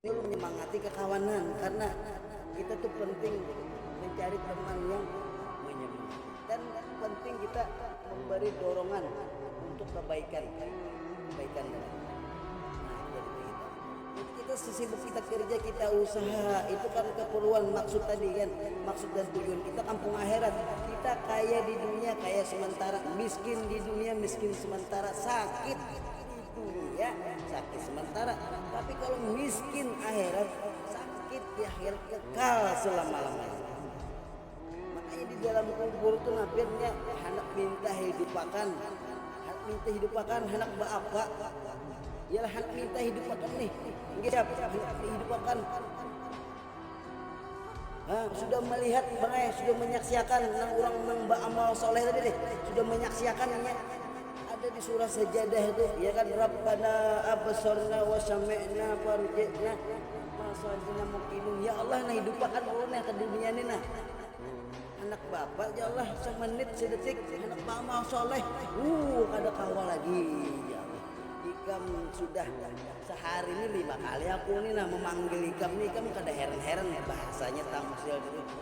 Lu menyemangati kekawanan karena kita tuh penting mencari teman yang menyemangati dan penting kita memberi dorongan untuk kebaikan jadi kita sesibuk kita kerja kita usaha itu kan keperluan maksud tadi kan maksud dan tujuan kita kampung akhirat kita kaya di dunia kaya sementara miskin di dunia miskin sementara sakit ya sakit sementara tapi kalau miskin akhirat sakit di akhirat kekal selama-lamanya makanya di dalam kubur itu nampirnya hendak minta hidupakan hendak bapak ialah hendak minta hidupakan nih siapa hendak hidupakan sudah melihat bangay sudah menyaksikan orang amal soleh tadi deh sudah menyaksikannya ada di surah Sajadah itu ya kan Rabbana absarna wa sami'na farji'na masajina muqinun ya Allah nah hidupakan ulun ke dunia ini nah anak bapak ya Allah semenit sedetik anak amal soleh ada kawal lagi ya Allah ikam sudah sehari ini 5 kali aku nih nah memanggil ikam nih ikam kada heran-heran ya bahasanya tamsil gitu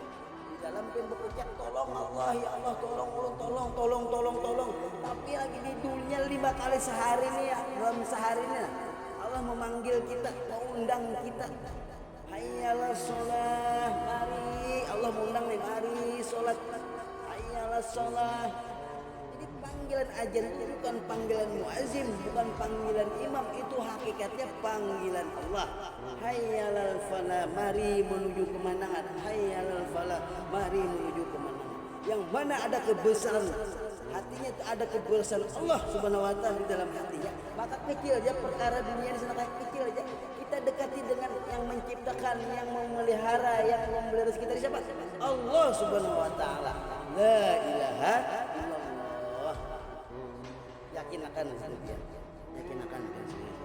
dalam pun berucap tolong Allah ya Allah tolong tapi lagi di dunia 5 kali sehari nih ya dalam sehari ini Allah memanggil kita mengundang kita hayyalah sholat mari Allah mengundang nih mari sholat hayyalah sholat jadi panggilan ajan itu bukan panggilan muazzin bukan panggilan imam itu hakikatnya panggilan Allah hayyalal falah mari menuju kemenangan hayyalal falah mari menuju kemenangan yang mana ada kebesaran hatinya itu ada kebesaran Allah subhanahu wa ta'ala di dalam hatinya maka kecil aja perkara dunia di sana kayak kecil aja kita dekati dengan yang menciptakan yang memelihara yang memberi rezeki kita siapa Allah subhanahu wa ta'ala la ilaha illallah yakin akan sendirian yakin akan sendirian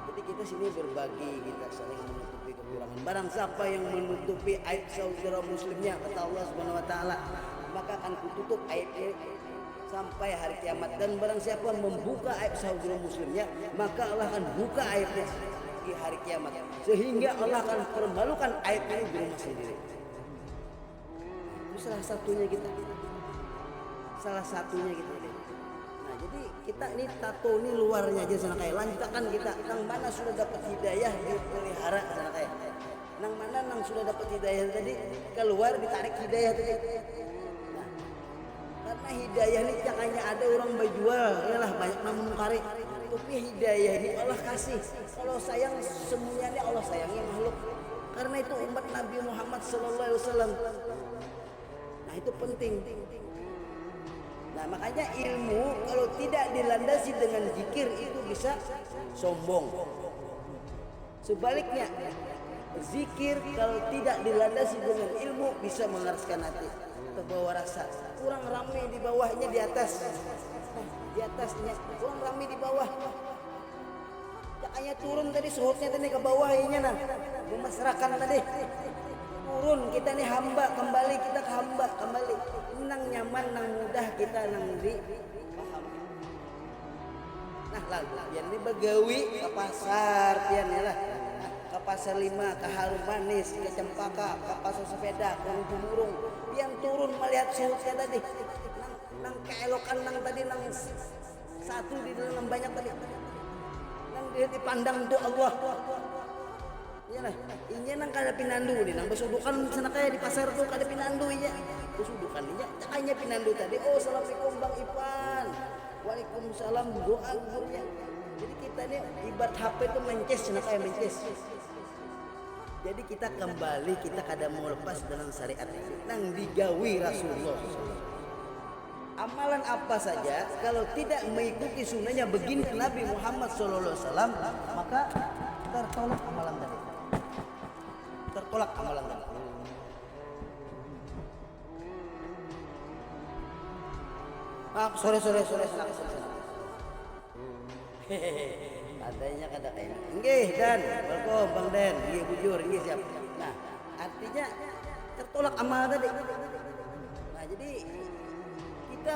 jadi kita sini berbagi kita saling menutupi kekurangan barang siapa yang menutupi aib saudara muslimnya kata Allah subhanahu wa ta'ala maka akan kututup aibnya sampai hari kiamat dan barang siapa membuka aib saudara muslimnya maka Allah akan buka aibnya di hari kiamat sehingga Allah akan permalukan aibnya di rumah sendiri itu salah satunya kita nah jadi kita ini tato ini luarnya aja sana kayak lanjutkan kita nang mana sudah dapat hidayah dipelihara sana kayak nang mana nang sudah dapat hidayah tadi keluar ditarik hidayah tadi karena hidayah ini jangannya ada orang berjual ialah banyak namun kari tapi hidayah ini Allah kasih kalau sayang semuanya Allah sayangi makhluk karena itu umat Nabi Muhammad SAW nah itu penting nah makanya ilmu kalau tidak dilandasi dengan zikir itu bisa sombong sebaliknya zikir kalau tidak dilandasi dengan ilmu bisa mengeraskan hati terbawa rasa kurang ramai di bawahnya di atasnya kurang ramai di bawah hanya turun tadi suhutnya tadi ke bawah ini nah memasrakan tadi turun kita nih hamba kembali kita ke hamba kembali nang nyaman nang mudah kita nang di paham nah lalu yang ini begawi ke pasar pian ya lah ke pasar 5 ke Harum Manis ke Cempaka ke pasar sepeda ke Burung yang turun melihat suhutnya tadi nang keelokan nang tadi nang satu di dalam banyak tadi nang dia dipandang untuk Allah iya lah ini nang kada pinandu nih nang besudukan sana kayak di pasar tuh kada pinandu iya besudukan iya hanya pinandu tadi assalamualaikum Bang Ipan waalaikumsalam doa gurunya jadi kita nih ibarat HP itu mences sana kayak mences jadi kita kembali kita kada mau lepas dalam syariat nang digawi Rasulullah amalan apa saja kalau tidak mengikuti sunnahnya begini Nabi Muhammad SAW maka tertolak amalan tadi sore adanya kata kayak nggih Dan welcome Bang Den nggih bujur nggih siap nah artinya tertolak amal tadi nah jadi kita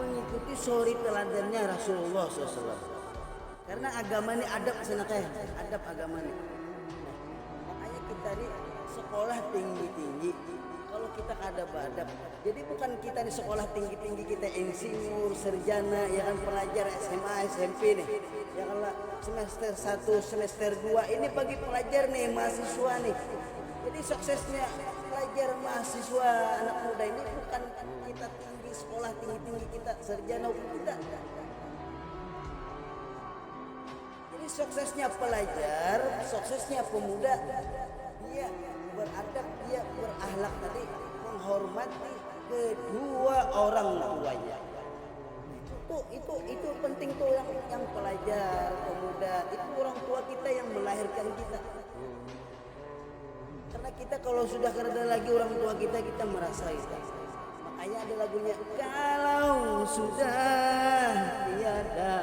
mengikuti suri teladannya Rasulullah SAW Karena agama ini adab senaknya, adab agama ini. Nah, makanya kita nih sekolah tinggi-tinggi. Kalau kita adab adab, jadi bukan kita nih sekolah tinggi-tinggi kita insinyur, sarjana, ya kan pelajar SMA, SMP nih. Ya kan lah semester 1, semester 2 ini bagi pelajar nih, mahasiswa nih. Jadi suksesnya pelajar mahasiswa anak muda ini bukan kita tinggi sekolah tinggi-tinggi kita sarjana hukum tidak. Jadi suksesnya pelajar, suksesnya pemuda, dia beradab, dia berakhlak tadi, menghormati kedua orang tuanya. Itu penting tuh yang pelajar, pemuda, itu orang tua kita yang melahirkan kita. Karena kita kalau sudah kerja lagi orang tua kita merasa itu. Makanya ada lagunya, kalau sudah tiada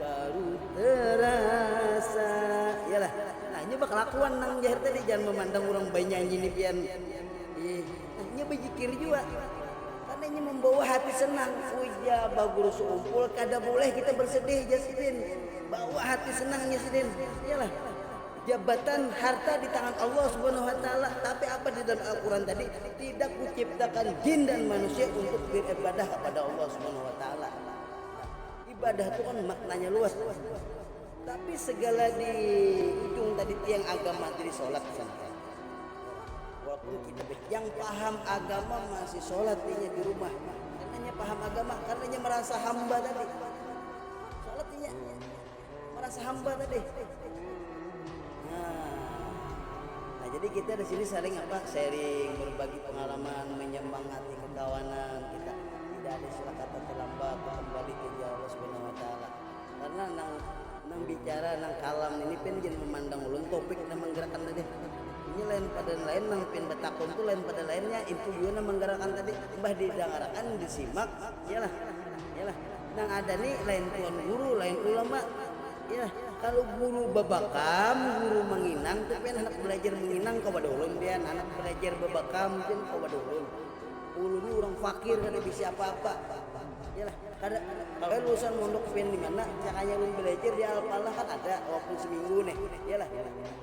baru terasa. Iyalah. Nah, ini bakal kelakuan nang jahir tadi, jangan memandang orang bayi nyanyi ini pian. Nah, ini berzikir juga. Karena ini membawa hati senang. Uja bagus umpul kada boleh kita bersedih Jasidin. Bawa hati senangnya Sidin. Iyalah. Jabatan harta di tangan Allah Subhanahu wa taala, tapi apa di dalam Al-Qur'an tadi? Tidak kuciptakan jin dan manusia untuk beribadah kepada Allah Subhanahu wa taala. Ibadah itu kan maknanya luas. Tapi segala di ujung tadi tiang agama dari sholat sana. Walaupun kita yang paham agama masih sholatnya di rumah. Karenanya paham agama, karenanya merasa hamba tadi. Sholatnya merasa hamba tadi. Nah, jadi kita di sini saling sharing, berbagi pengalaman, menyemangati kekawanan kita. Tidak ada istilah kata terlambat, kembali ke Allah Subhanahu wa taala. Karena nang bicara nang kalam ini pun jangan memandang ulun topik dan menggerakkan tadi. Ini lain pada lain nang pin betakon tuh lain pada lainnya, itu juga menggerakkan tadi. Mbah didengarkan, disimak, iyalah. Nang ada nih lain tuan guru, lain ulama. Ya, kalau guru babakam, guru menginang, tapi anak belajar menginang kepada ulun dia, anak belajar babakam mungkin kepada ulun. Ulun ini orang fakir kada bisa apa-apa. Yalah, kalau lulusan mondok pen di mana caranya ulun belajar di Al-Falah kan ada walaupun seminggu nih. Yalah,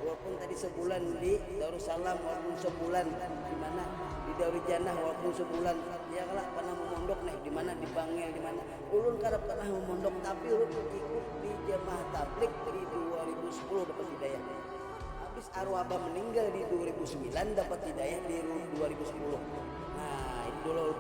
walaupun tadi sebulan di Darussalam, walaupun sebulan di mana di Darujannah, walaupun sebulan. Ya kalau pernah memondok nih di mana di Bangil di mana. Ulun kada pernah memondok tapi ulun ikut di jemaah tablik di 2010 dapat hidayah. Habis arwah abah meninggal di 2009 dapat hidayah di 2010. Nah, itu dulu